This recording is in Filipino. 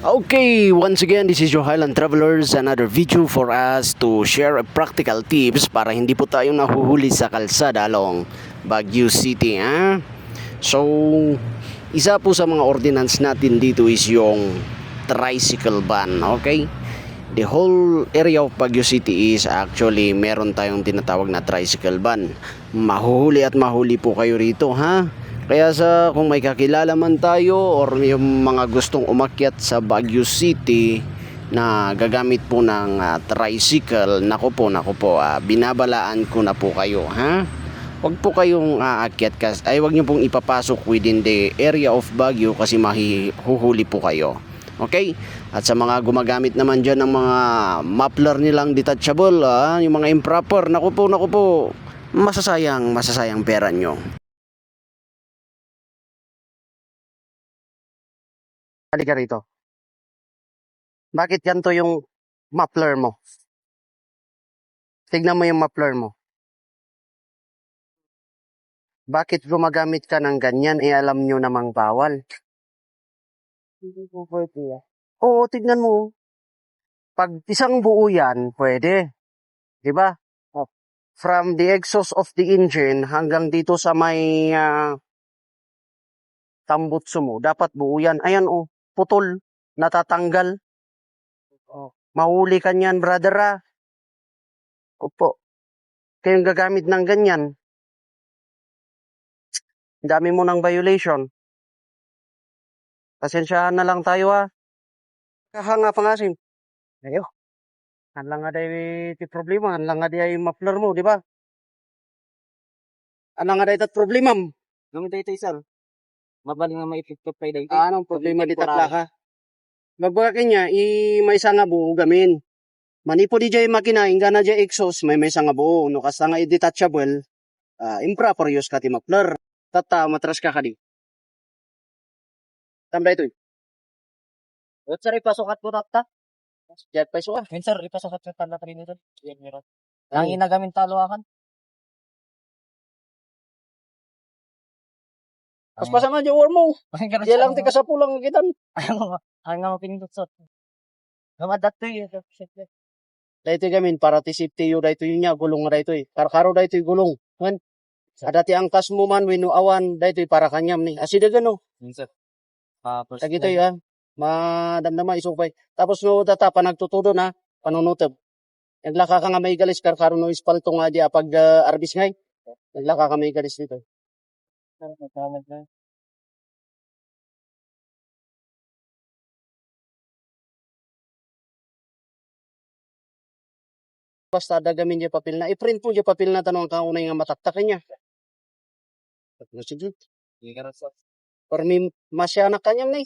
Okay, once again, this is your Highland Travelers, another video for us to share practical tips para hindi po tayo nahuhuli sa kalsada along Baguio City. So, isa po sa mga ordinance natin dito is yung tricycle ban, okay? The whole area of Baguio City is actually meron tayong tinatawag na tricycle ban. Mahuhuli at mahuli po kayo rito, ha? Kaya kung may kakilala man tayo or yung mga gustong umakyat sa Baguio City na gagamit po ng tricycle, nako po, binabalaan ko na po kayo, ha? Huwag po kayong aakyat wag niyo pong ipapasok within the area of Baguio kasi mahihuhuli po kayo. Okay? At sa mga gumagamit naman dyan ng mga muffler nilang detachable, yung mga improper, nako po, masasayang pera nyo. Halika rito. Bakit ganito yung muffler mo? Tignan mo yung muffler mo. Bakit gumagamit ka ng ganyan? Alam nyo namang bawal. Hindi po pwede. Oo, tignan mo. Pag isang buo yan, pwede. Diba? From the exhaust of the engine hanggang dito sa may tambutso mo, dapat buo yan. Ayan putol, natatanggal. Mahuli ka niyan, brother. Opo. Kayong gagamit ng ganyan. Dami mo ng violation. Pasensyahan na lang tayo Kahanga pangasim. Ayo. Anlang nga day ti problema, anlang nga day muffler mo, di ba? Anlang nga day tat problema. Gamit tayo sir. Mabaling nga maipipip pa dito. Anong problema di tatla ka? Magbaga kanya, may nga buo gamin. Manipo di jay makina, inga na jay exhaust, may nga buo. No kasta nga i-detachable, improper use ka ti muffler. Tata, matras ka di. Tambay ito. Wait sir, ipasukat po takta. Jet pa iso Wait sir, ipasukat po tanda pa rin ito. Yan meron. Ang inagamin talo akan. Pas nga jay war mo. Diyan lang ti kasapulang kitan. Ang nga mapinindot sir. Gamadat to yun. Dahito gamin, para ti safety yun, dahito yun niya, gulong nga dahito Karo dahito gulong. Man, adati ang kas mo man, winu awan, dahito para kanyam ni. Asida gano. Sir. Tagito yan. Madamdama isupay. Tapos no data pa nagtutudo na, panunutob. Naglaka ka nga may galis, karo no ispalto nga di pag arbis ngay. Naglaka ka may galis dito. Basta dagamin niya papel na. I-print mo niya papel na tanong ka unay nga mataktakan niya. Sige. Sige ka sir. Or may masya na kanyam na